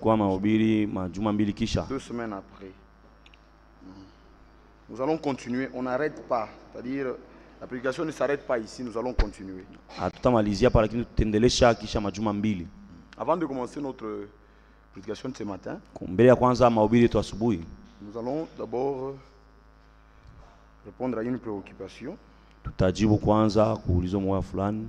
Itakuwa mahubiri majuma mbili kisha. 2 semaines après. Nous allons continuer, on n'arrête pas. C'est-à-dire, la prédication ne s'arrête pas ici, nous allons continuer. Hatutamalizia hapa lakini tutaendelesha kisha majuma mbili. Avant de commencer notre prédication de ce matin, Mbele ya kwanza mahubiri yetu asubuhi, nous allons d'abord répondre à une préoccupation. tutajibu kwanza kuulizwa moja fulani.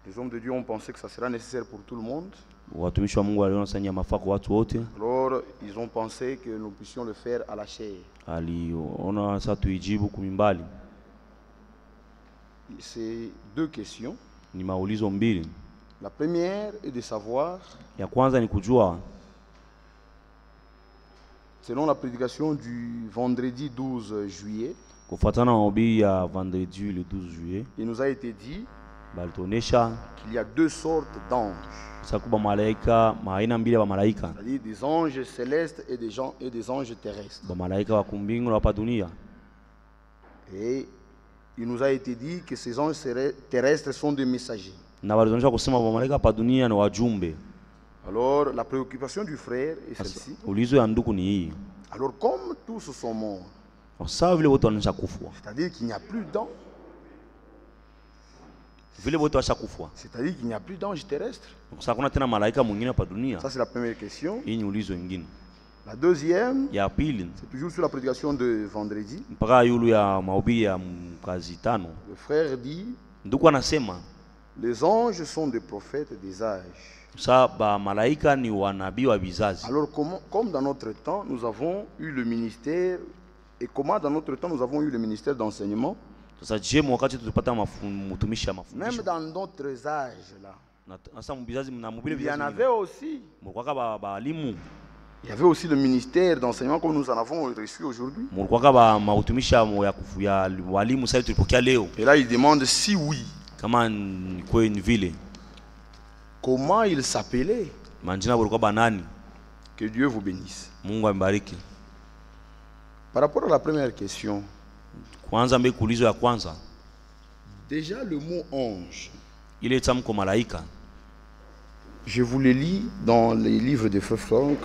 Les hommes de Dieu ont pensé que ça sera nécessaire pour tout le monde. Watumishi wa Mungu waliona sanya mafaa kwa watu wote. Alors, ils ont pensé que nous puissions le faire à la chair. Aliona sasa tuijibu kumimbali. C'est 2 questions. Ni maulizo mbili. La première est de savoir, Ya kwanza ni kujua, selon la prédication du vendredi 12 juillet, kufuatana na mahubiri ya vendredi le 12 juillet, il nous a été dit balituonesha qu'il y a 2 sortes d'anges. sakuba malaika, maaina mbili ya malaika. C'est-à-dire des anges célestes et des anges terrestres. Ba malaika wa kumbingu na hapa dunia. Et il nous a été dit que ces anges terrestres sont des messagers. Na walituonesha kusema ba malaika hapa dunia ni wajumbe. Alors, la préoccupation du frère est celle-ci. Ulizo ya ndugu ni hii. Alors, comme tous sont morts, Sawa vile wote wanaanza kufua. c'est-à-dire qu'il n'y a plus d'anges. Vile wote washakufua. C'est-à-dire qu'il n'y a plus d'anges terrestres. Sasa kuna tena malaika mwingine hapa dunia. Ça, c'est la première question. Hii ni ulizo nyingine. La deuxième, Ya pili, c'est toujours sur la prédication de vendredi. mpaka yulu ya mahubiri ya mkazi tano. Le frère dit, Ndugu anasema, les anges sont des prophètes des âges. sasa ba malaika ni wanabii wa vizazi. Alors, comme dans notre temps, nous avons eu le ministère, et comment dans notre temps, nous avons eu le ministère d'enseignement, Sasa je, wakati tulipata mtumishi ya même mafundisho. dans d'autres âges, là, Na sasa mbizazi mnamhubiri il y vizazi. en avait aussi. Mulikuwa ba walimu. Il y avait aussi le ministère d'enseignement comme nous en avons reçu aujourd'hui. Mulikuwa ba mautumisha ya kufuya walimu sasa tulipokea leo. Et là, il demande si oui, Kama ni kweli vile. comment il s'appelait. Manjina bulikuwa banani? Que Dieu vous bénisse. Mungu ambariki. Par rapport à la première question, Kwanza mbe kuulizo ya kwanza. déjà le mot ange, Ile tamko malaika. je vous le lis dans les livres de Frère Franck,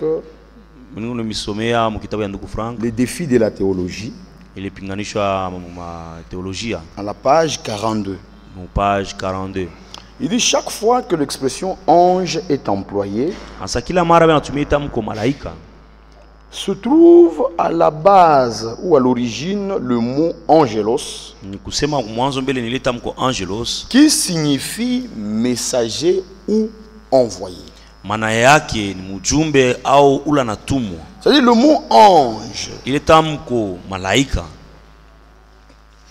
Mungu nimesomea mu kitabu ya ndugu Frank. les défis de la théologie, Ile pinganishwa ma teolojia à la page 42. mu page 42. Il dit chaque fois que l'expression ange est employée, Asa kila mara banatumia tamko malaika. se trouve à la base ou à l'origine le mot angelos, Ni kusema mwanzo mbele ni tamko angelos, qui signifie messager ou envoyé. maana yake ni mjumbe au ula natumwa. C'est-à-dire le mot ange, Ile tamko malaika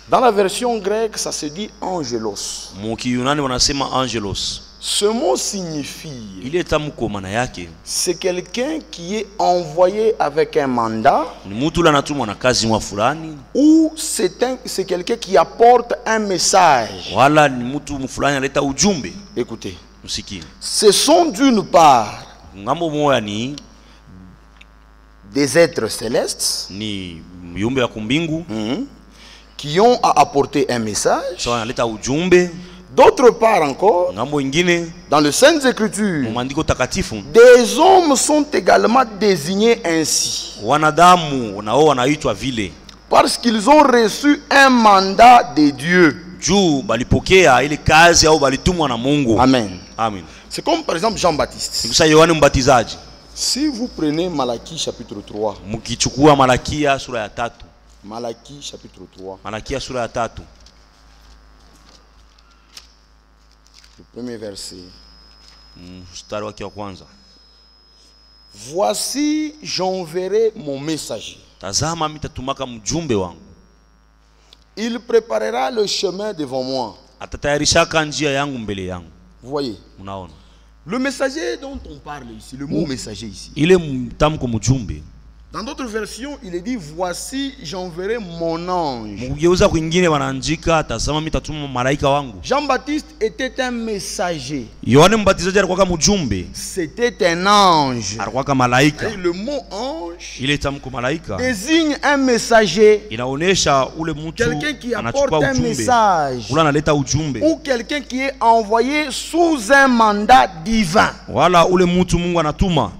dans la version grecque, ça se dit angelos. mu Kiyunani wanasema angelos. Ce mot signifie, Ile tamko maana yake c'est quelqu'un qui est envoyé avec un mandat, ni mtu ula natumwa na kazi mwa fulani, ou c'est quelqu'un qui apporte un message. wala ni mtu fulani analeta ujumbe. Écoutez, Msikie. ce sont d'une part Ngambo moya ni des êtres célestes miumbe ya kumbingu, qui ont à apporter un message. sawa analeta ujumbe. D'autre part encore, Ngambo ingine dans les Saintes Écritures, mu maandiko takatifu, des hommes sont également désignés ainsi, wanadamu nao wanaitwa vile parce qu'ils ont reçu un mandat de Dieu. juu balipokea ile kazi au balitumwa na Mungu. Amen. Amen. C'est comme par exemple Jean-Baptiste. Nikusa Yohane Mbatizaji. Si vous prenez Malachie chapitre 3, Mkichukua Malakia sura ya 3. Malachie chapitre 3, Malakia sura ya 3. le premier verset. Mstari wake wa kwanza. Voici, j'enverrai mon messager. Tazama mitatumaka mjumbe wangu. Il préparera le chemin devant moi. Atatayarishaka njia yangu mbele yangu. Vous voyez? Unaona? Le messager dont on parle ici, le mot messager ici, Ile mtamko mjumbe Dans d'autres versions, il est dit, voici, j'enverrai mon ange. Mkigeuza kwingine wanaandika tazama mitatuma malaika wangu. Jean-Baptiste était un messager. Yohane Mbatizaji alikuwa mjumbe. C'était un ange. Alikuwa malaika. Et le mot ange Ile tamko malaika désigne un messager. Inaonesha ule mtu Quelqu'un qui apporte anachukua un ujumbe. message. Ule analeta ujumbe. Ou quelqu'un qui est envoyé sous un mandat divin. Wala ule mtu Mungu anatuma.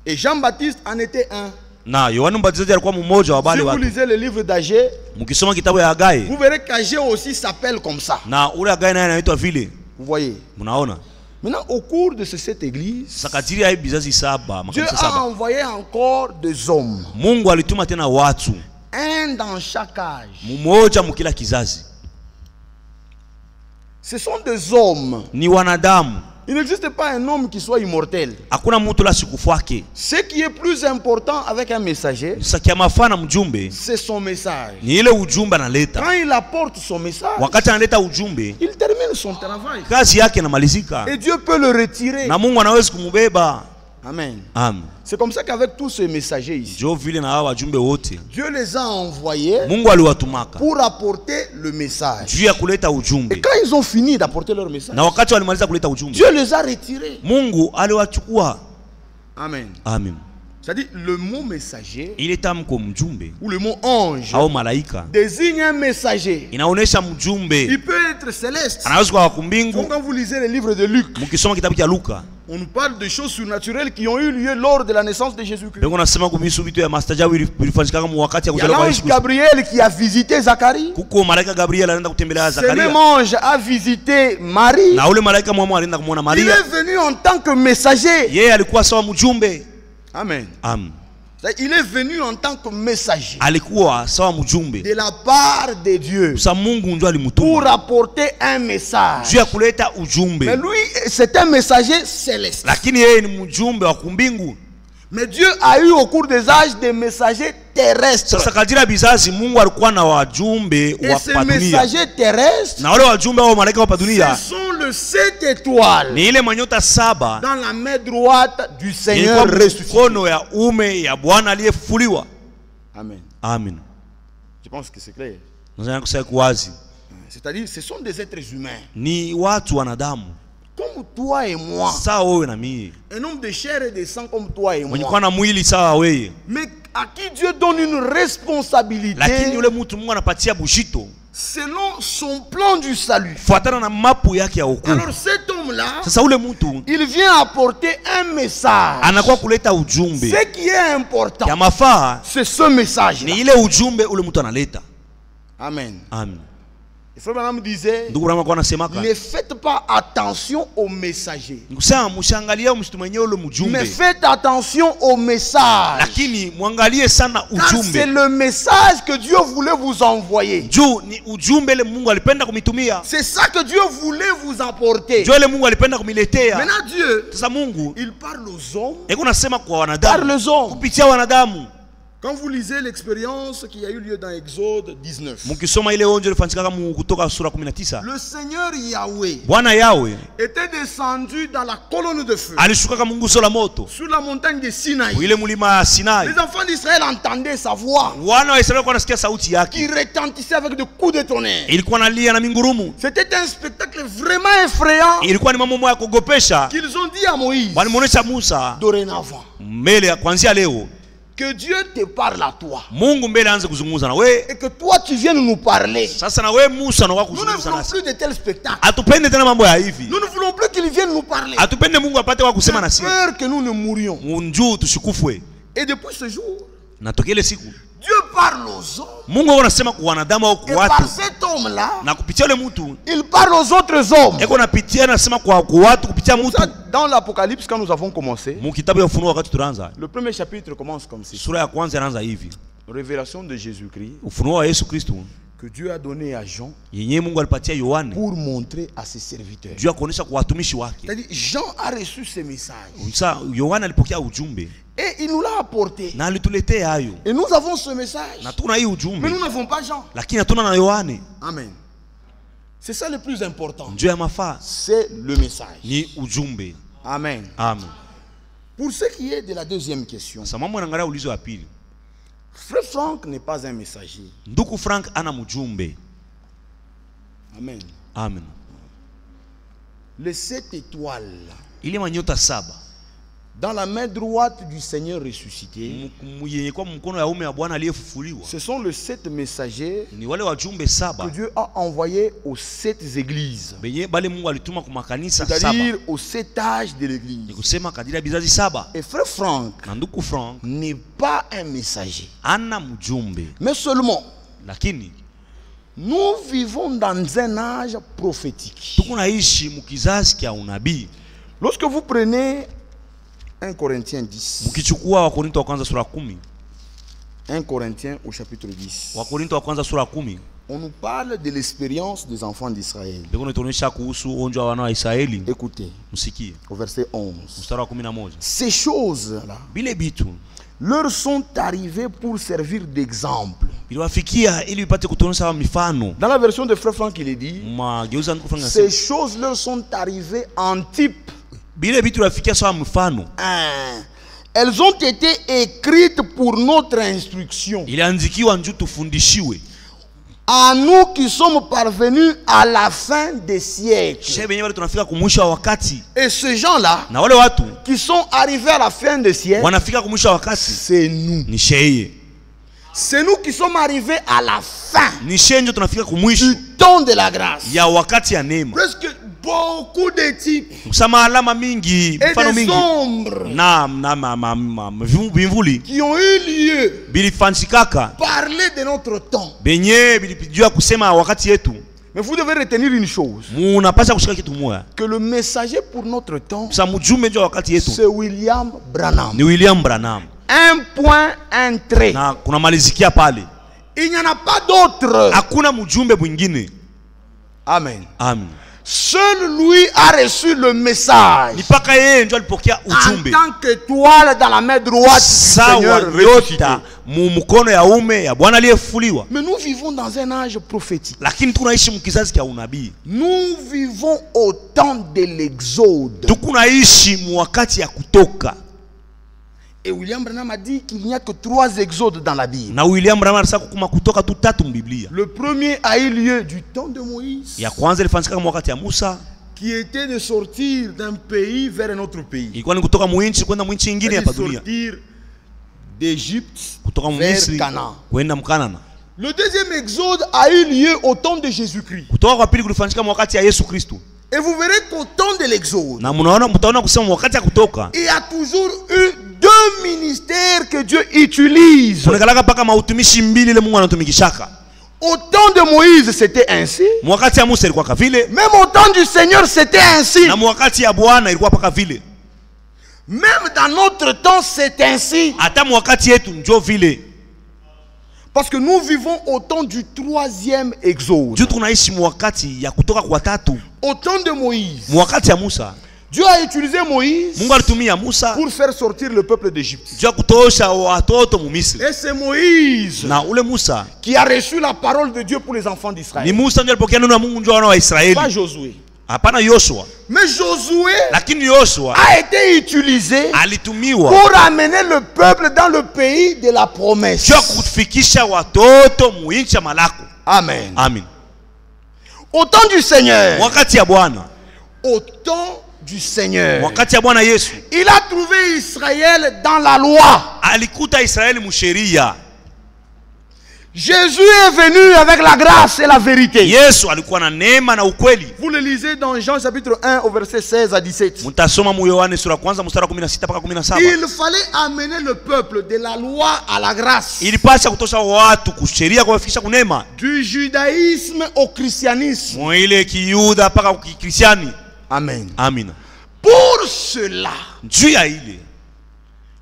Et Jean-Baptiste en était un. Na Yohane Mbatizaji alikuwa mmoja wa wale Si vous watu. lisez le livre d'Agé, Mkisoma kitabu ya Hagai, vous verrez qu'Agé aussi s'appelle comme ça. na ule Hagai naye anaitwa vile. Vous voyez. Mnaona? Maintenant, au cours de cette église, Sakatiri ya bizazi saba, Dieu makanisa a saba. envoyé encore des hommes. Mungu alituma tena watu. Un dans chaque âge. Mmoja mkila kizazi. Ce sont des hommes. Ni wanadamu. Il n'existe pas un homme qui soit immortel. Hakuna mtu la sikufuake. Ce qui est plus important avec un messager, Sakia mafana mjumbe c'est son message. ni ile ujumbe analeta. Quand il apporte son message, Wakati analeta ujumbe, il termine son travail. kazi yake inamalizika. Et Dieu peut le retirer. Na Mungu anaweza kumubeba. Amen. Amen. C'est comme ça qu'avec tous ces messagers ici, Jo vile na hawa wajumbe wote, Dieu les a envoyés Mungu aliwatumaka pour apporter le message. juu ya kuleta Et ujumbe. quand ils ont fini d'apporter leur message, Na wakati walimaliza kuleta ujumbe, Dieu les a retirés. Mungu aliwachukua. Amen. Amen. C'est-à-dire le mot messager Ile tamko mjumbe ou le mot ange au malaika désigne un messager. inaonesha mjumbe. Il peut être céleste. Anaweza kuwa kumbingu. Quand vous lisez le livre de Luc, Mkisoma kitabu cha Luka, on nous parle de choses surnaturelles qui ont eu lieu lors de la naissance de Jésus-Christ. ndio nasema kuhusu vitu ya mastajabu vilifanyika kama wakati ya Il y a kuzaliwa kwa l'ange Yesu Kristo. Gabriel qui a visité Zacharie. Kuko malaika Gabriel anaenda kutembelea Ce même Zakaria. ange a visité Marie. Na ule malaika mmoja alienda kumuona Il Maria. est venu en tant que messager. Yeye alikuwa sawa mjumbe. Amen. Amen. Il est venu en tant que messager Alikuwa sawa mjumbe. de la part de Dieu Sa Mungu ndio pour alimtuma. apporter un message. Juu ya kuleta ujumbe. Mais lui, c'est un messager céleste. Lakini yeye ni mjumbe wa kumbingu. Mais Dieu a eu au cours des âges des messagers terrestres. Sasa kadiri ya bizazi Mungu alikuwa na wajumbe Et wa ces dunia. messagers terrestres, Na wale wajumbe wa malaika wa dunia ce sont les 7 étoiles ni ile manyota saba dans la main droite du Seigneur ilikuwa ressuscité. mkono ya ume ya Bwana aliyefufuliwa. Amen. Amen. Je pense que c'est clair. Nazana kusema kuwazi. C'est-à-dire, ce sont des êtres humains. Ni watu wanadamu. Comme toi et moi. Sawa wewe na mimi. Un homme de chair et de sang comme toi et Mwenye moi. kuwa na mwili sawa wewe. Mais à qui Dieu donne une responsabilité Lakini yule mtu Mungu anapatia bushito selon son plan du salut. fuatana na mapu yake ya wokovu. Alors cet homme-là, Sasa ule mtu il vient apporter un message. anakuwa kuleta ujumbe. Ce qui est important, Ya mafaa c'est ce message. ni ile ujumbe ule mtu analeta. Amen. Amen. Et Frère Branham disait, Ndugu Rama kwa anasemaka, ne faites pas attention au messager, nikusema mshangalie msitu mwenyewe ule mais mjumbe. faites attention au message. Lakini mwangalie sana Car c'est ujumbe. le message que Dieu voulait vous envoyer. Juu ni ujumbe ile Mungu alipenda kumitumia. C'est ça que Dieu voulait vous apporter. Juu ile Mungu alipenda kumiletea. Maintenant Dieu, Sasa Mungu il parle aux hommes eko nasema kwa par wanadamu les hommes. kupitia wanadamu. Quand vous lisez l'expérience qui a eu lieu dans Exode 19, Mkisoma ile onjo ilifanyika kama kutoka sura 19. le Seigneur Yahweh Bwana Yawe était descendu dans la colonne de feu alishuka kama Mungu sola moto. sur la montagne de Sinaï. Ile mlima Sinai. Les enfants d'Israël entendaient sa voix Wana wa Israeli walikuwa nasikia sauti qui yake. retentissait avec des coups de tonnerre. Ilikuwa nalia na mingurumu. C'était un spectacle vraiment effrayant Ilikuwa ni mambo moya ya kugopesha. qu'ils ont dit à Moïse. Walimuonesha Musa Dorénavant, mbele ya kuanzia leo que Dieu te parle à toi Mungu mbele aanze kuzungumza na we. et que toi tu viennes nous parler. Sasa na we Musa na wako Nous ne kuzungumza voulons nasi. plus de tels spectacles. Atupende tena mambo ya hivi. Nous ne voulons plus qu'il vienne nous parler. Atupende Mungu apate wa kusema na J'ai sisi. peur que nous ne mourions. Njoo tushikufwe. Et depuis ce jour, Na tokea ile siku Dieu parle aux hommes. Mungu anasema kwa wanadamu au Et kwa par watu. cet homme-là, Na kupitia yule mtu il parle aux autres hommes. eko napitia anasema kwa watu kupitia mtu. Ça, dans l'Apocalypse, quand nous avons commencé, Mu kitabu ya Ufunuo wakati tunaanza. le premier chapitre commence comme ceci. Sura ya kwanza inaanza hivi. Révélation de Jésus-Christ Ufunuo wa Yesu Kristo que Dieu a donné à Jean yenyewe Mungu alipatia Yohane pour montrer à ses serviteurs. juu ya kuonesha kwa watumishi wake. C'est-à-dire, Jean a reçu ce message Sasa Yohane alipokea ujumbe et il nous l'a apporté. na alituletea hayo. Et nous avons ce message. Na tuna hii Mais ujumbe nous n'avons pas Jean. lakini hatuna na Yohane. Amen. C'est ça le plus important. Njoo ya mafaa C'est le message. ni ujumbe. Amen. Amen. Pour ce qui est de la deuxième question, Sasa mambo yanaangalia ulizo wa pili. Frère Franck n'est pas un messager. Ndugu Frank ana mjumbe. Amen. Amen. Les 7 étoiles Ile manyota 7 dans la main droite du Seigneur ressuscité, yenye kwa mkono ya ume ya Bwana aliyefufuliwa. ce sont les 7 messagers Ni wale wajumbe 7 que Dieu a envoyés aux 7 églises. benye bale Mungu alituma kwa makanisa 7. C'est-à-dire aux 7 âges de Ni l'église. kusema kadiri ya bizazi 7. Et frère Franck Na ndugu Frank n'est pas un messager. ana mjumbe. Mais seulement, Lakini nous vivons dans un âge prophétique. tuko naishi mkizazi kya unabii. Lorsque vous prenez 1 Corinthiens 10, Mkichukua Wakorinto wa kwanza sura 10. 1 Corinthiens au chapitre 10, Wakorinto wa kwanza sura 10. on nous parle de l'expérience des enfants d'Israël. Beko nituonyesha kuhusu onjo wa wana wa Israeli. Écoutez, Msikie. au verset 11. Mstari wa 11. Ces choses-là Bile bitu leur sont arrivées pour servir d'exemple. biliwafikia ili vipate kutuonyesha mifano. Dans la version de Frère Franck, il est dit, Mageuza ndugu Frank ces anasema choses leur sont arrivées en type. bile bitu biwafikia sawa mfano. Elles ont été écrites pour notre instruction. Iliandikiwa njoo tufundishiwe. À nous qui sommes parvenus à la fin des siècles. Shebe yenyewe tunafika kumwisho wa wakati. Et ces gens-là Na wale watu qui sont arrivés à la fin des siècles, wanafika kumwisho wa wakati. c'est nous. Ni sheye. C'est nous qui sommes arrivés à la fin Ni sheye ndio tunafika kumwisho du temps de la grâce. ya wakati ya neema. Presque beaucoup de types Kusema alama mingi, et mfano des mingi. ombres Na vimvuli qui ont eu lieu bilifansikaka parler de notre temps. benye bilipijua kusema wakati yetu. Mais vous devez retenir une chose, Munapasha kushika kitu moja. que le messager pour notre temps, Sa mjumbe ndio wakati yetu c'est William Branham. ni William Branham. Un point, un trait. Na kuna malizikia pale. Il n'y en a pas d'autre. Hakuna mjumbe mwingine. Amen. Amen. Seul lui a reçu le message Ni paka yeye ndio alipokea en ujumbe. tant qu'étoile dans la main droite du Sawa Seigneur ressuscité. nyota mu mkono ya ume ya Bwana aliyefufuliwa. Mais nous vivons dans un âge prophétique. Lakini tunaishi mkizazi cha unabii. Nous vivons au temps de l'exode. Tukunaishi mu wakati ya kutoka. Et William Branham a dit qu'il n'y a que 3 exodes dans la Bible. Na William Branham alisema kukuma kutoka tu 3 mbiblia. Le premier a eu lieu du temps de Moïse, Ya kwanza ilifanyika wakati ya Musa. qui était de sortir d'un pays vers un autre pays. Ilikuwa ni kutoka muinchi kwenda muinchi nyingine C'est-à-dire hapa dunia. sortir d'Égypte Kutoka vers Misri Canaan. kwenda Mkanana. Le deuxième exode a eu lieu au temps de Jésus-Christ. Kutoka kwa pili kulifanyika wakati ya Yesu Kristo. Et vous verrez qu'au temps de l'exode, Na mtaona kusema wakati ya kutoka. il y a toujours eu 2 ministères que Dieu utilise. Tunakalaka paka mautumishi mbili ile Mungu anatumikishaka. Au temps de Moïse, c'était ainsi. Wakati ya Musa ilikuwa kavile. Même au temps du Seigneur, c'était ainsi. Na wakati ya Bwana ilikuwa paka vile. Même dans notre temps, c'est ainsi. Hata wakati yetu ndio vile. Parce que nous vivons au temps du 3e exode. Juu tunaishi wakati ya kutoka kwa tatu. Au temps de Moïse, Wakati ya Musa. Dieu a utilisé Moïse Mungu alitumia Musa pour faire sortir le peuple d'Égypte. juu kutosha watoto mu Misri. Et c'est Moïse Na ule Musa qui a reçu la parole de Dieu pour les enfants ni d'Israël. Musa ndiye alipokea neno la Mungu ndio wana wa Pas Israeli. Josué. Hapana Yoshua. Mais Josué Lakini Yoshua a été utilisé alitumiwa pour amener le peuple dans le pays de la promesse. juu kufikisha watoto muinchi ya malako. Amen. Amen. Au temps du Seigneur, Wakati ya Bwana. au temps du Seigneur, Wakati ya Bwana Yesu. il a trouvé Israël dans la loi. Alikuta Israeli musheria. Jésus est venu avec la grâce et la vérité. Yesu alikuwa na neema na ukweli. Vous le lisez dans Jean chapitre 1 au verset 16 à 17. Mtasoma mu Yohane sura kwanza mstari wa 16 mpaka 17. Il fallait amener le peuple de la loi à la grâce. Ilipasha kutosha watu kusheria kuwafikisha kunema. Du judaïsme au christianisme. Mwile kiyuda mpaka kikristiani. Amen. Amina. Pour cela, Juu ya ile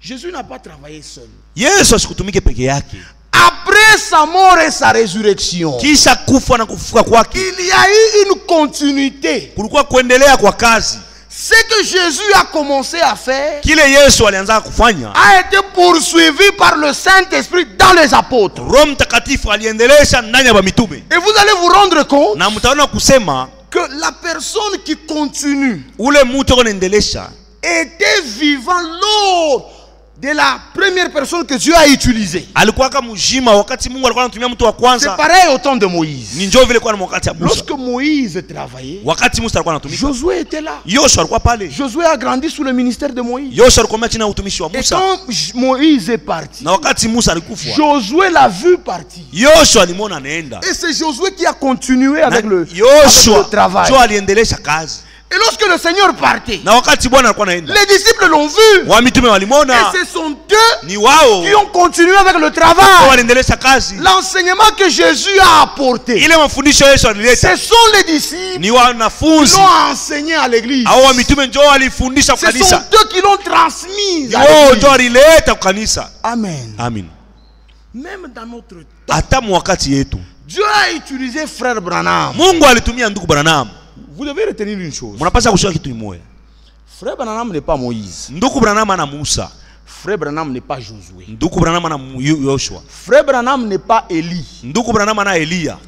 Jésus n'a pas travaillé seul. Yesu asikutumike peke yake. Après sa mort et sa résurrection, Kisha kufa na kufufuka kwake il y a eu une continuité. kulikuwa kuendelea kwa kazi. Ce que Jésus a commencé à faire Kile Yesu alianza kufanya, a été poursuivi par le Saint-Esprit dans les apôtres. Roho Mtakatifu aliendelesha ndani ya mitume. Et vous allez vous rendre compte Na mtaona kusema que la personne qui continue ule mtu anaendelesha était vivant lors de la première personne que Dieu a utilisée. alikuwa kama mjima wakati Mungu alikuwa anatumia mtu wa C'est kwanza. pareil au temps de Moïse. Ni njoo vile kwa wakati ya Musa. Lorsque Moïse travaillait, Wakati Musa alikuwa anatumika, Josué était là. Yoshua alikuwa pale. Josué a grandi sous le ministère de Moïse. Yoshua alikuwa chini ya utumishi wa Et Musa. quand Moïse est parti, Na wakati Musa alikufa, Josué l'a vu partir. Yoshua alimwona anaenda. Et c'est Josué qui a continué Na avec le Yoshua travail. ndio aliendelesha kazi. Et lorsque le Seigneur partait, Na wakati Bwana alikuwa anaenda, les disciples l'ont vu. wa mitume Et walimwona, ce sont eux ni wao qui ont continué avec le ndio travail. waliendelesha kazi. L'enseignement que Jésus a apporté, Ile mafundisho Yesu alileta ce sont les disciples ni qui wanafunzi l'ont enseigné à l'église. au wa mitume ndio walifundisha Ce sont kanisa. eux qui l'ont transmis à Wao l'église. ndio walileta kanisa. Amen. Amen. Même dans notre temps, Hata wakati yetu Dieu a utilisé frère Branham. Mungu alitumia ndugu Branham. Vous devez retenir une chose. Mnapaswa kushika kitu kimoja. Frère Branham n'est pas Moïse. Ndugu Branham ana Musa. Frère Branham n'est pas Josué. Ndugu Branham ana Yoshua. Frère Branham n'est pas Élie. Ndugu Branham ana Elia.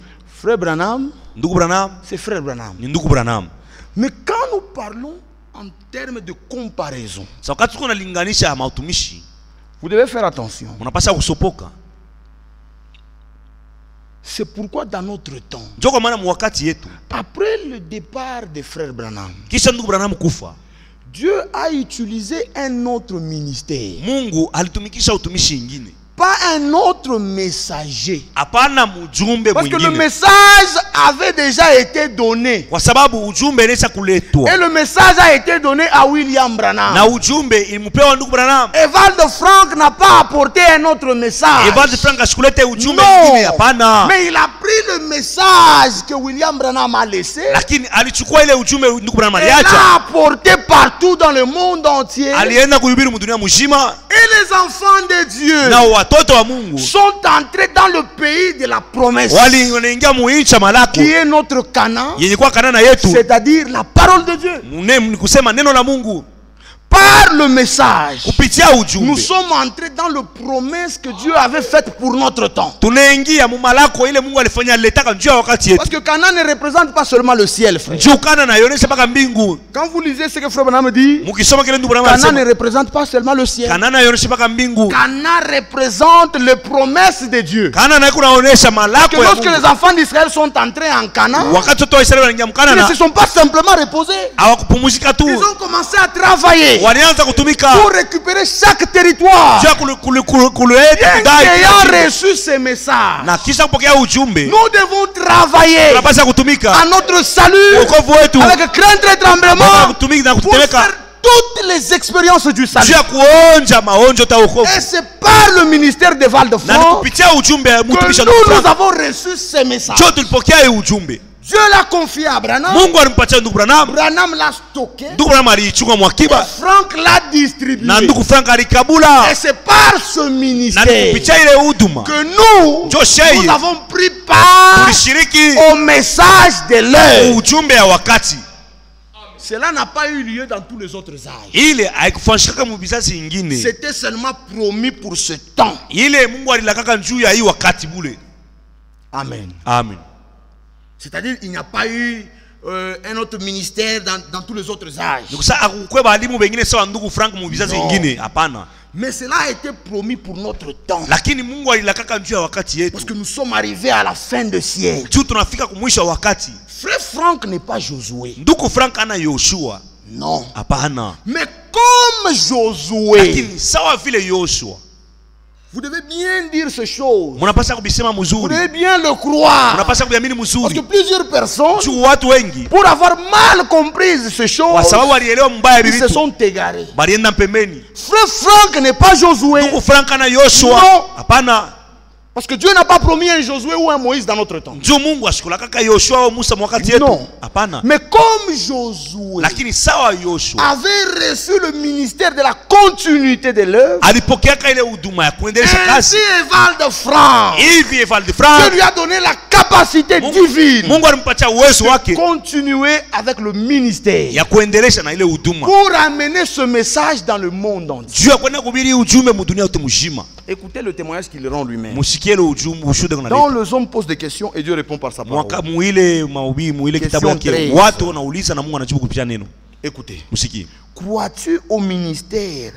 Frère Branham, Ndugu Branham c'est frère Branham. ni ndugu Branham. Mais quand nous parlons en termes de comparaison, Sasa wakati tunalinganisha mautumishi, vous devez faire attention. mnapaswa kusopoka. C'est pourquoi dans notre temps, Ndio kwa maana wakati yetu après le départ de frère Branham, kisha ndugu Branham kufa, Dieu a utilisé un autre ministère. Mungu alitumikisha utumishi ingine. Pas un autre messager. Hapana mjumbe Parce que le mwingine. message avait déjà été donné. Kwa sababu ujumbe inaweza kuletwa. Et le message a été donné à William Branham. Na ujumbe ilimupewa ndugu Branham. Evald Frank n'a pas apporté un autre message. Evald Frank asikulete ujumbe Non. mwingine, hapana. Mais il a pris le message que William Branham a laissé. Lakini alichukua ile ujumbe ndugu Branham Et l'a aliacha. apporté partout dans le monde entier. Alienda kuhubiri mdunia mzima. Et les enfants de Dieu Na watoto wa Mungu sont entrés dans le pays de la promesse, waliingia muincha malako qui est notre Canaan, yenye kwa Kanana yetu. c'est-à-dire la parole de Dieu. Ni kusema neno la Mungu Par le message, kupitia nous ujumbe. sommes entrés dans le promesse que Dieu avait faite pour notre temps. Tunaingia mu malako ile Mungu alifanya alitaka njoo ya wakati Parce yetu. que Canaan ne représente pas seulement le ciel, frère. Njoo kana na yonesha mpaka mbingu. Quand vous lisez ce que Frère Branham dit, Mukisoma kile ndugu Branham Canaan ne alisema, représente pas seulement le ciel. Kanana yonesha mpaka mbingu. Canaan représente les promesses de Dieu. Kana na kunaonesha Que malako ya lorsque Mungu. les enfants d'Israël sont entrés en Canaan, Wakati watu wa Israeli wanaingia ils ne mkana se sont pas simplement reposés. hawakupumzika tu. Ils ont commencé à travailler Walianza kutumika pour récupérer chaque territoire. juu ya kuleta Bien kudai qu'ayant kila kitu. reçu ces messages, Na kisha kupokea ujumbe nous devons travailler tunapaswa kutumika à notre salut wokovu wetu avec crainte et tremblement kutumika na pour kutetemeka faire toutes les expériences du juu salut. ya kuonja maonjo ta wokovu. Et c'est par le ministère de Val de Na ni France kupitia ujumbe que mtumishi wa nous Mungu. avons reçu ces messages. Njoo tulipokea hii ujumbe. Dieu l'a confié à Branham. Mungu alimpatia ndugu Branham. Branham l'a stocké. Ndugu Branham aliichunga mwakiba Frank l'a distribué. na ndugu Frank alikabula. Et c'est par ce Na ni ministère kupitia ile huduma que nous Joshua avons pris part tulishiriki au message de l'heure. ujumbe ya wakati. Cela n'a pas eu lieu dans tous les autres âges. Ile haikufanyika mu vizazi ingine. C'était seulement promis pour ce temps. Ile Mungu alilakaka juu ya hii wakati bule. Amen. Amen. C'est-à-dire il n'y a pas eu un autre ministère dans tous les autres âges. Nikusa akukwe balimu bengine sawa ndugu Frank mu vizazi No. ingine, hapana. Mais cela a été promis pour notre temps. Lakini Mungu alilakaka juu ya wakati yetu. Parce que nous sommes arrivés à la fin de siècle. Juu tunafika kumwisho wa wakati. Frère Frank n'est pas Josué. Ndugu Frank ana Yoshua. Non. Hapana. Mais comme Josué, Lakini sawa vile Yoshua. vous devez bien dire ces choses. Munapaswa kubisema Vous mzuri. devez bien le croire. Munapaswa kuamini Parce que mzuri. plusieurs personnes, Juu watu wengi pour avoir mal compris ces kwa choses, sababu walielewa mbaya ils se bibitu sont égarés. balienda pembeni. Frère Frank n'est pas Josué. Ndugu Frank ana Yoshua. Non. Hapana. Parce que Dieu n'a pas promis un Josué ou un Moïse dans notre temps. Juu Mungu ashikulakaka Yoshua au Musa mwakati yetu. Non. Hapana. Mais comme Josué Lakini sawa Yoshua avait reçu le ministère de la continuité de l'œuvre, alipokeaka ile huduma ya kuendelesha ainsi kazi. Evald Frank, Hivi Evald Dieu Frank lui a donné la capacité divine Mungu alimpatia uwezo wake continuer avec le ministère ya kuendelesha na ile huduma. pour amener ce message dans le monde entier. Juu ya kwenda kuhubiri ujumbe mu dunia yote mzima. Écoutez le témoignage qu'il rend lui-même. Musikie ile ujumbe ushuhuda Dans kunaleta. les hommes posent des questions et Dieu répond par sa Mwaka parole. muile mahubiri muile kitabu Question yake 13. watu wanauliza na Mungu anajibu kupitia neno. Écoutez. Musikie. Crois-tu au ministère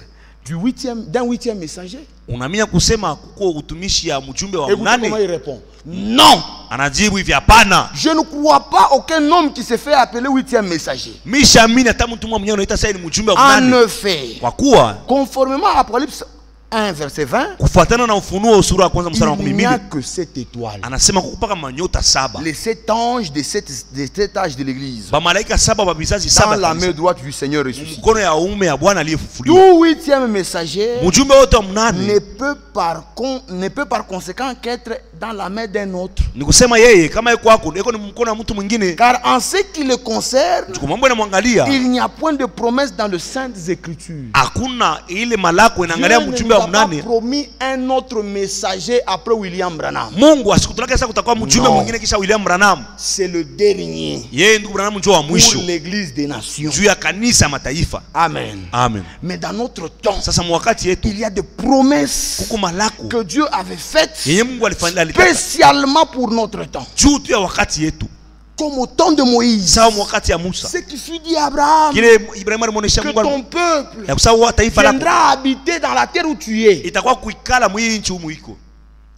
d'un huitième messager. Unaamini kusema kuko utumishi ya mjumbe wa Écoutez comment mnane? il répond. Non. Anajibu hivi, hapana. Je ne crois pas aucun homme qui se fait appeler huitième messager. Mishaamini hata mtu mwenyewe anaita sasa ni mjumbe wa En mnane. effet, Kwa kuwa conformément à Apocalypse 1 verset 20, kufuatana na Ufunuo sura ya kwanza mstari wa il n'y a 12 que 7 étoiles. anasema kupaka manyota 7. Les 7 anges des 7 âges de l'église. Ba malaika 7 ba vizazi Dans 7 la main droite du Seigneur ressuscité. mkono ya uume ya Bwana aliyefufuliwa. Tout huitième messager Mjumbe wote wa mnane ne peut par conséquent qu'être dans la main d'un autre. ni kusema yeye kama yuko kwako yuko ni mkono wa mtu mwingine. Car en ce qui le concerne, Kwa mambo yanamwangalia il n'y a point de promesse dans les saintes écritures. hakuna ile malako inaangalia Dieu ne mjumbe nous wa a pas mnane. promis un autre messager après William Branham. Mungu asikutulake sasa kutakuwa mjumbe No. mwingine kisha William Branham. C'est le dernier Yeye ndugu Branham njoo wa pour mwisho l'église des nations. juu ya kanisa ya mataifa. Amen. Amen. Mais dans notre temps, Sasa mwakati yetu il y a des promesses kuko malako que Dieu avait faites yenye Mungu alifanya spécialement pour notre temps. juu tu ya wakati yetu. Comme au temps de Moïse. Sawa mwakati ya Musa. Ce qui fut dit à Abraham, Kile Ibrahim alimuonesha que Mungu ton peuple ya kusawa taifa lako viendra habiter dans la terre où tu es. itakuwa kuikala mwii nchi humu iko.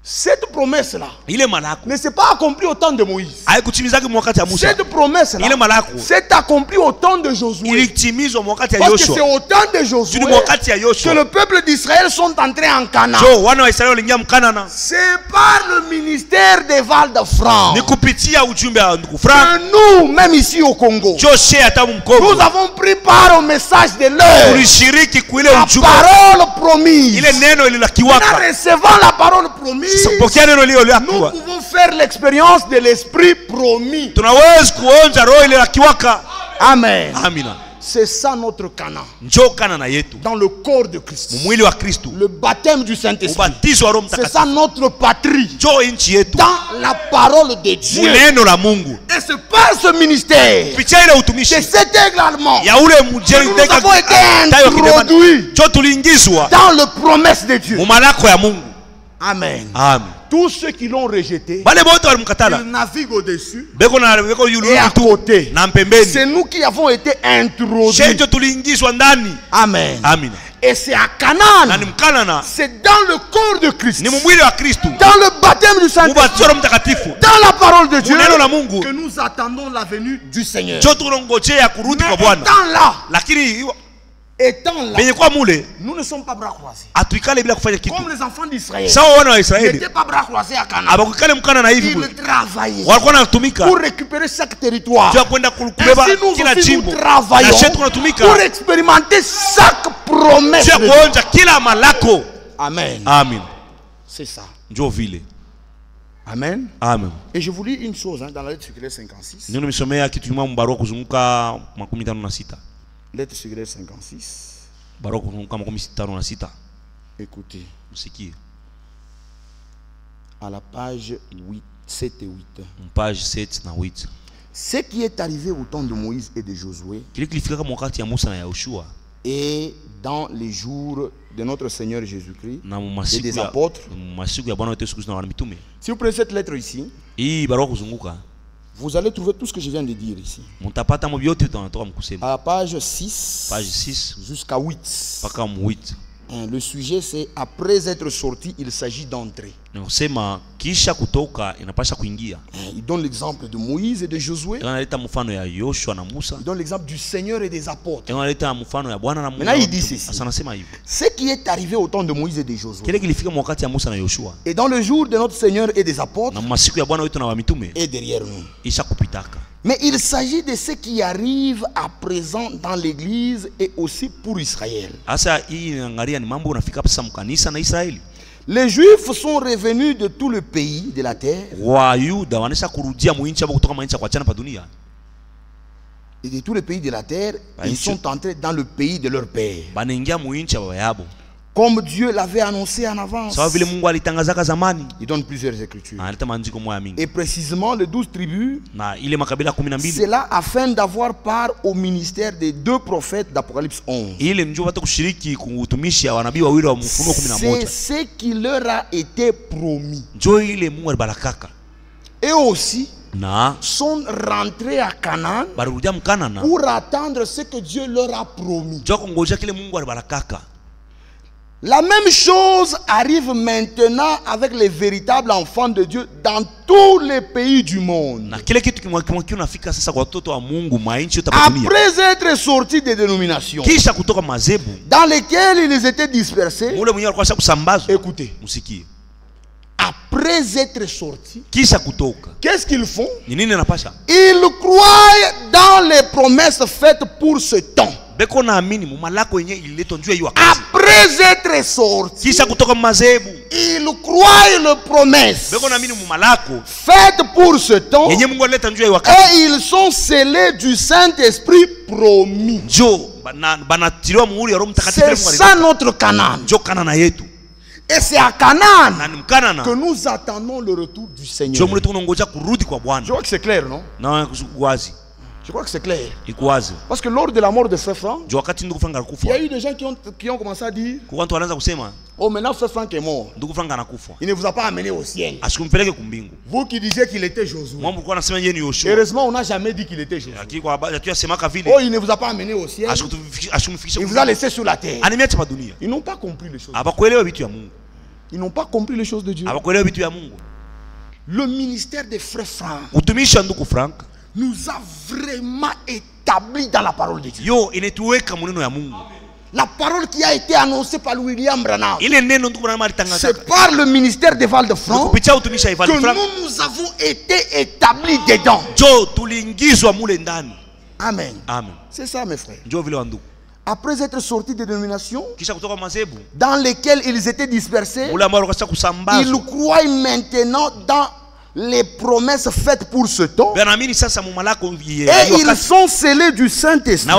Cette promesse-là Ile malako ne s'est pas accomplie au temps de Moïse. haikutimizaki mwakati ya Musa. Cette promesse-là Ile malako s'est accomplie au temps de Josué. ilitimizwa mwakati ya Parce que c'est Yoshua. au temps de Josué Juu mwakati ya que Yoshua le peuple d'Israël sont entrés en Canaan. jo wana wa Israeli waliingia mkanana. C'est par le ministère des Val de France Ni kupitia ujumbe wa ndugu Frank que nous, même ici au Congo, jo she hata nous mkongo avons pris part au message de l'heure. tulishiriki kuile La ujumbe parole promise. ile neno En ililakiwaka. recevant la parole promise, Sasa kupokea neno lile nous lilakiwa pouvons faire l'expérience de l'esprit promis. tunaweza kuonja roho ile lakiwaka. Amen. Amina. C'est ça notre Canaan. Njoo kanana yetu Dans le corps de Christ. mwili wa Kristo, Le baptême du Saint-Esprit. ubatizo wa Roho C'est Mtakatifu. ça notre patrie. Njoo nchi yetu Dans la parole de Dieu. neno la Mungu Et c'est par ce ministère, kupitia ile utumishi c'est cet également, ya ule mjeni nous avons été introduits cho tuliingizwa dans le promesse de Dieu. mu malako ya Mungu. Amen. Amen. Tous ceux qui l'ont rejeté, Bale bote walimkatala ils naviguent au-dessus beko yulu et à tu côté. na mpembeni. C'est nous qui avons été introduits. Shejo tuliingizwa ndani. Amen. Amina. Et c'est à Na Canaan, ni mkanana c'est dans le corps de Christ, ni mwili wa Kristo, dans le baptême du Saint-Esprit, ubatizo wa Roho Mtakatifu, dans la parole de Dieu, neno la Mungu que nous attendons la venue du Seigneur. cho tunangojea kurudi kwa Mais Bwana. étant là, Lakini étant là, benye kwa mule nous ne sommes pas bras croisés. atuikale bila kufanya kitu. Comme les enfants d'Israël Sawa wana wa Israeli n'étaient pas bras croisés à Canaan. abakukale mkana na hivi Ils kule travaillaient walikuwa wanatumika pour récupérer chaque territoire. juu ya kwenda kubeba Ainsi nous kila aussi nous jimbo, na travaillons shetu tunatumika pour expérimenter chaque promesse. juu ya de Dieu. kuonja kila malako. Amen. Amen. C'est ça. Njoo vile. Amen. Amen. Et je vous lis une chose dans la lettre circulaire 56. Ndio nimesomea kitu kimoja mbarua kuzunguka 56. Lettre circulaire 56. Barua kuzunguka 56. Écoutez, Msikie. à la page 8, 7 et 8. Page 7 na 8. Ce qui est arrivé au temps de Moïse et de Josué Kile kilifika kama wakati ya Musa na Yoshua et dans les jours de notre Seigneur Jésus-Christ na et des apôtres. masiku ya Bwana wetu Yesu Kristo na mitume. Si vous prenez cette lettre ici, Hii barua kuzunguka vous allez trouver tout ce que je viens de dire ici. mtapata mambo yote tunatoka mkusema. À la page 6 Page 6 jusqu'à 8. mpaka 8. Le sujet c'est après être sorti, il s'agit d'entrer. Nasema kisha kutoka inapasha kuingia. Il donne l'exemple de Moïse et de Josué. Analeta mfano ya Yoshua na Musa. Il donne l'exemple du Seigneur et des apôtres. Analeta mfano ya Bwana na Mungu. Maintenant il dit ceci. Sasa nasema hivi. Ce qui est arrivé au temps de Moïse et de Josué. Kile kilifika wakati ya Musa na Yoshua. Et dans le jour de notre Seigneur et des apôtres. Na masiku ya Bwana wetu na wa mitume. Et derrière nous. Isha kupitaka. Mais il s'agit de ce qui arrive à présent dans l'église et aussi pour Israël. Asa hii inaangalia ni mambo unafika sasa mkanisa na Israeli. Les Juifs sont revenus de tout le pays de la terre. Wayuda wanaisha kurudia muinchi hapo kutoka mainchi kwa chana pa dunia. Et de tout le pays de la terre, ils sont entrés dans le pays de leur père. Banaingia muinchi wa yabo. Comme Dieu l'avait annoncé en avance. Sawa vile Mungu alitangazaka zamani. Il donne plusieurs écritures. Analeta maandiko moya mingi. Et précisément les 12 tribus. Na ile makabila 12. C'est là afin d'avoir part au ministère des 2 prophètes d'Apocalypse 11. Ile njoo watu kushiriki kuutumishi wa nabii wawili wa Ufunuo 11. C'est ce qui leur a été promis. Njoo ile Mungu alibarakaka. Et aussi Na sont rentrés à Canaan barudia mkanana pour attendre ce que Dieu leur a promis. njoo kungoja kile Mungu alibarakaka. La même chose arrive maintenant avec les véritables enfants de Dieu dans tous les pays du monde. Après Être sortis des dénominations dans lesquelles ils étaient dispersés, écoutez, après être sortis, qu'est-ce qu'ils font? Ils croient dans les promesses faites pour ce temps. Après être sortis, ils croient les promesses faites pour ce temps et ils sont scellés du Saint-Esprit promis. C'est ça notre Canaan. Et c'est à Canaan que nous attendons le retour du Seigneur. Je crois que c'est clair, non? Je crois que c'est clair. Parce que lors de la mort de Frère Franck, il y a eu des gens qui ont commencé à dire: oh, maintenant Frère Franck est mort. Il ne vous a pas amené au ciel. Vous qui disiez qu'il était Josué. Heureusement, on n'a jamais dit qu'il était Josué. Oh, il ne vous a pas amené au ciel. Il vous a laissé sur la terre. Ils n'ont pas compris les choses. Ils n'ont pas compris les choses de Dieu. Le ministère des Frères Franck nous a vraiment établi dans la parole de Dieu. La parole qui a été annoncée par William Branham, c'est par le ministère des Val-de-France que nous avons été établis dedans. Amen. C'est ça, mes frères. Après être sortis des dénominations dans lesquelles ils étaient dispersés, ils croient maintenant dans les promesses faites pour ce temps et ils sont scellés du Saint-Esprit.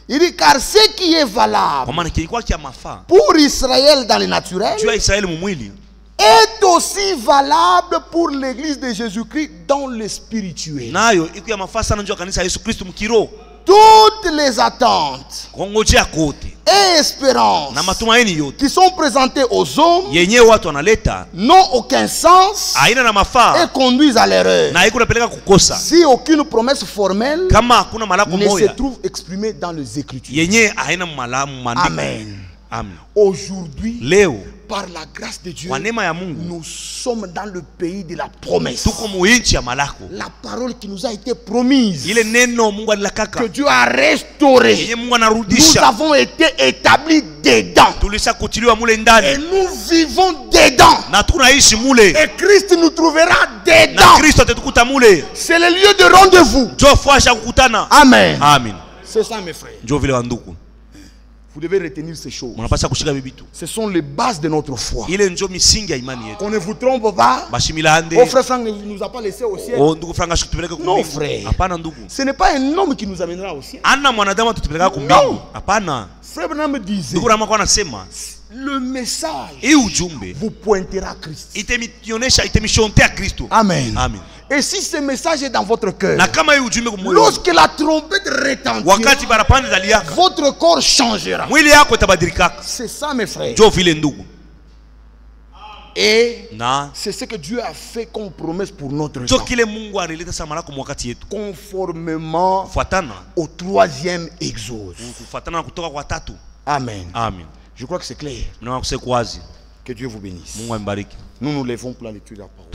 Il dit: car ce qui est valable pour Israël dans le naturel est aussi valable pour l'église de Jésus-Christ dans le spirituel. Toutes les attentes et espérances qui sont présentées aux hommes n'ont aucun sens et conduisent à l'erreur si aucune promesse formelle ne se trouve exprimée dans les Écritures. Amen. Aujourd'hui, par la grâce de Dieu, nous sommes dans le pays de la promesse. La parole qui nous a été promise, que Dieu a restaurée, nous avons été établis dedans et nous vivons dedans et Christ nous trouvera dedans. C'est le lieu de rendez-vous. Amen. C'est ça, mes frères. Vous devez retenir ces choses. Ce sont les bases de notre foi. On ne vous trompe pas. Oh, frère Franck ne nous a pas laissé au ciel. Non, frère. Ce n'est pas un homme qui nous amènera au ciel. Non. Frère Branham me disait: le message vous pointera à Christ. Amen. Et si ce message est dans votre cœur, lorsque la trompette retentira, votre corps changera. C'est ça, mes frères. Et c'est ce que Dieu a fait comme promesse pour notre temps, conformément au 3e exode. Amen. Je crois que c'est clair. Que Dieu vous bénisse. Nous nous levons pour la lecture de la parole.